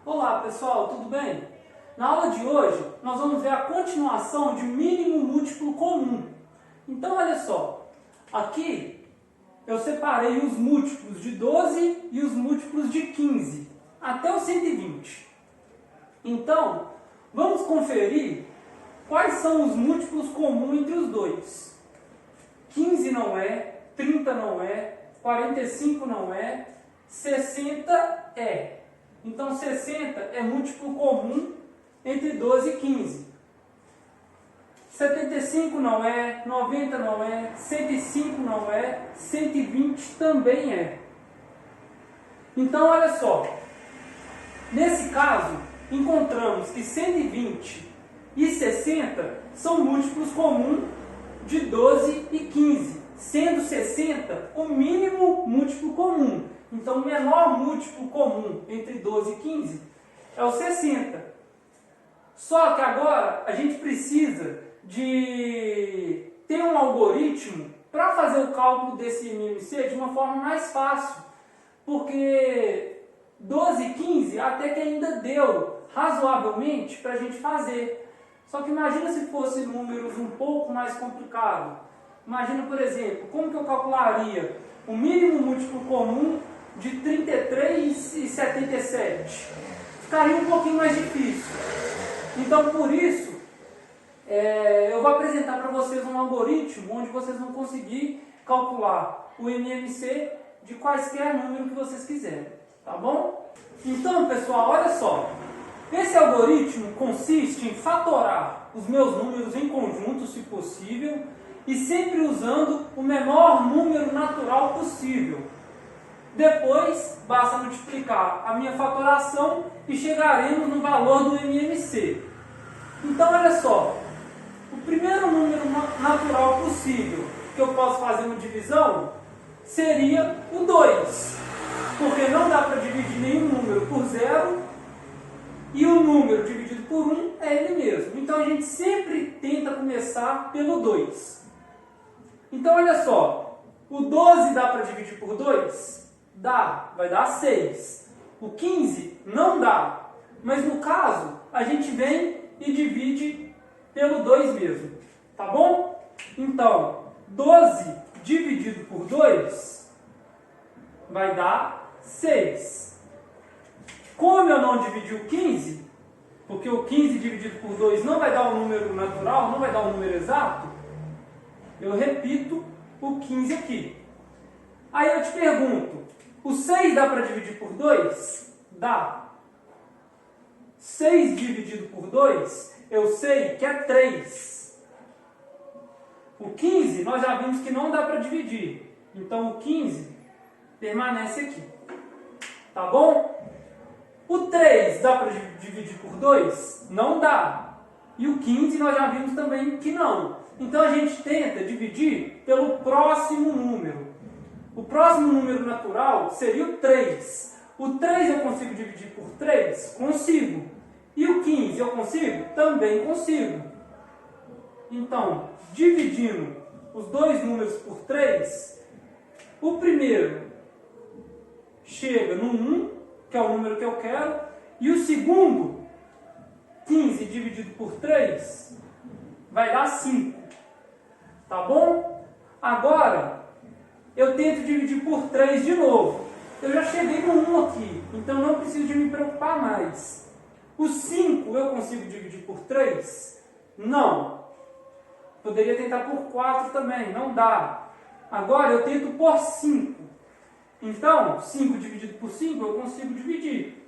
Olá pessoal, tudo bem? Na aula de hoje nós vamos ver a continuação de mínimo múltiplo comum. Então olha só, aqui eu separei os múltiplos de 12 e os múltiplos de 15 até o 120. Então vamos conferir quais são os múltiplos comuns entre os dois. 15 não é, 30 não é, 45 não é, 60 é. Então 60 é múltiplo comum entre 12 e 15. 75 não é, 90 não é, 105 não é, 120 também é. Então olha só, nesse caso encontramos que 120 e 60 são múltiplos comuns de 12 e 15, sendo 60 o mínimo múltiplo comum. Então, o menor múltiplo comum entre 12 e 15 é o 60. Só que agora a gente precisa de ter um algoritmo para fazer o cálculo desse MMC de uma forma mais fácil. Porque 12 e 15 até que ainda deu razoavelmente para a gente fazer. Só que imagina se fossem números um pouco mais complicados. Imagina, por exemplo, como que eu calcularia o mínimo múltiplo comum de 33 e 77. Ficaria um pouquinho mais difícil. Então, por isso, eu vou apresentar para vocês um algoritmo onde vocês vão conseguir calcular o MMC de quaisquer número que vocês quiserem. Tá bom? Então, pessoal, olha só. Esse algoritmo consiste em fatorar os meus números em conjunto, se possível, e sempre usando o menor número natural possível. Depois, basta multiplicar a minha fatoração e chegaremos no valor do MMC. Então, olha só, o primeiro número natural possível que eu posso fazer uma divisão seria o 2, porque não dá para dividir nenhum número por 0 e o número dividido por 1 é ele mesmo. Então, a gente sempre tenta começar pelo 2. Então, olha só, o 12 dá para dividir por 2? Dá, vai dar 6. O 15 não dá, mas no caso a gente vem e divide pelo 2 mesmo, tá bom? Então, 12 dividido por 2 vai dar 6. Como eu não dividi o 15, porque o 15 dividido por 2 não vai dar um número natural, não vai dar um número exato, eu repito o 15 aqui. Aí eu te pergunto, o 6 dá para dividir por 2? Dá. 6 dividido por 2, eu sei que é 3. O 15, nós já vimos que não dá para dividir. Então, o 15 permanece aqui. Tá bom? O 3 dá para dividir por 2? Não dá. E o 15 nós já vimos também que não. Então, a gente tenta dividir pelo próximo número. O próximo número natural seria o 3. O 3 eu consigo dividir por 3? Consigo. E o 15 eu consigo? Também consigo. Então, dividindo os dois números por 3, o primeiro chega no 1, que é o número que eu quero, e o segundo, 15 dividido por 3, vai dar 5. Tá bom? Agora, eu tento dividir por 3 de novo. Eu já cheguei no 1 aqui, então não preciso de me preocupar mais. O 5 eu consigo dividir por 3? Não. Poderia tentar por 4 também, não dá. Agora eu tento por 5. Então, 5 dividido por 5 eu consigo dividir.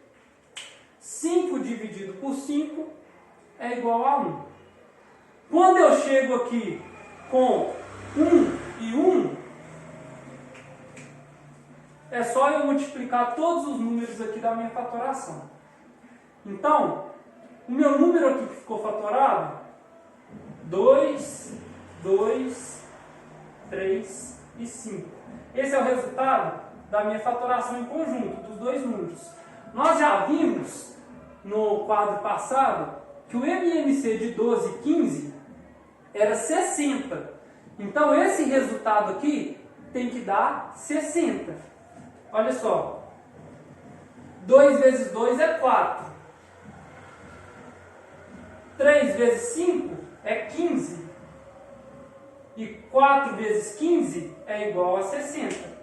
5 dividido por 5 é igual a 1. Quando eu chego aqui com 1 e 1, é só eu multiplicar todos os números aqui da minha fatoração. Então, o meu número aqui que ficou fatorado, 2, 2, 3 e 5. Esse é o resultado da minha fatoração em conjunto, dos dois números. Nós já vimos no quadro passado que o MMC de 12 e 15 era 60. Então, esse resultado aqui tem que dar 60. Olha só, 2 vezes 2 é 4. 3 vezes 5 é 15. E 4 vezes 15 é igual a 60.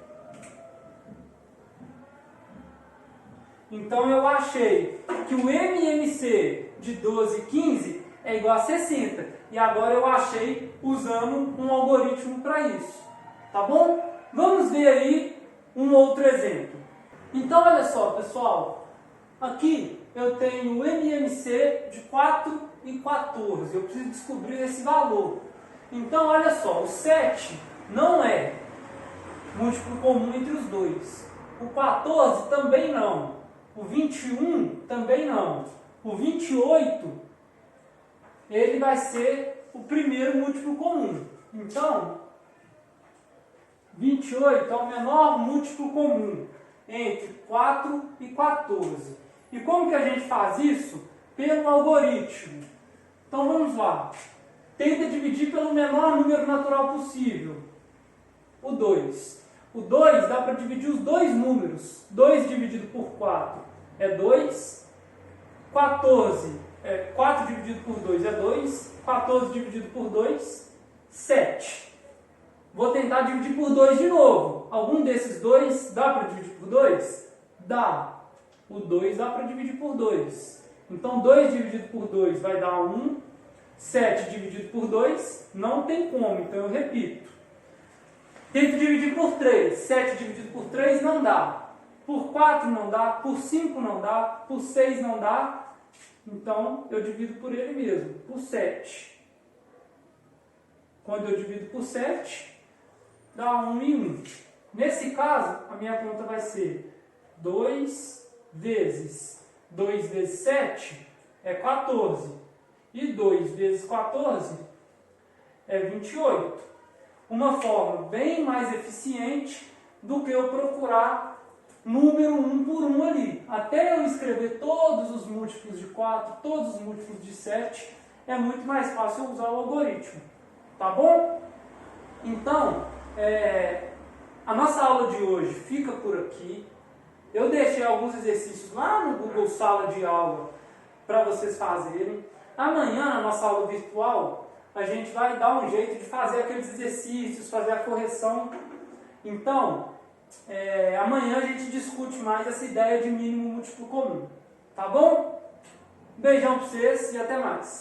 Então eu achei que o MMC de 12 e 15 é igual a 60. E agora eu achei usando um algoritmo para isso. Tá bom? Vamos ver aí um outro exemplo. Então olha só, pessoal. Aqui eu tenho o MMC de 4 e 14. Eu preciso descobrir esse valor. Então olha só, o 7 não é múltiplo comum entre os dois. O 14 também não. O 21 também não. O 28, ele vai ser o primeiro múltiplo comum. Então, 28 é o menor múltiplo comum entre 4 e 14. E como que a gente faz isso? Pelo algoritmo. Então vamos lá. Tenta dividir pelo menor número natural possível. O 2. O 2 dá para dividir os dois números. 2 dividido por 4 é 2. 4 dividido por 2 é 2. 14 dividido por 2, 7. Vou tentar dividir por 2 de novo. Algum desses dois dá para dividir por 2? Dá. O 2 dá para dividir por 2. Então 2 dividido por 2 vai dar 1. 7 dividido por 2 não tem como, então eu repito. Tento dividir por 3. 7 dividido por 3 não dá. Por 4 não dá. Por 5 não dá. Por 6 não dá. Então eu divido por ele mesmo. Por 7. Quando eu divido por 7, dá 1 e 1. Nesse caso, a minha conta vai ser 2 vezes 7 é 14. E 2 vezes 14 é 28. Uma forma bem mais eficiente do que eu procurar número 1 por 1 ali. Até eu escrever todos os múltiplos de 4, todos os múltiplos de 7, é muito mais fácil eu usar o algoritmo. Tá bom? Então, a nossa aula de hoje fica por aqui. Eu deixei alguns exercícios lá no Google Sala de Aula para vocês fazerem. Amanhã, na nossa aula virtual, a gente vai dar um jeito de fazer aqueles exercícios, fazer a correção. Então, amanhã a gente discute mais essa ideia de mínimo múltiplo comum. Tá bom? Beijão para vocês e até mais.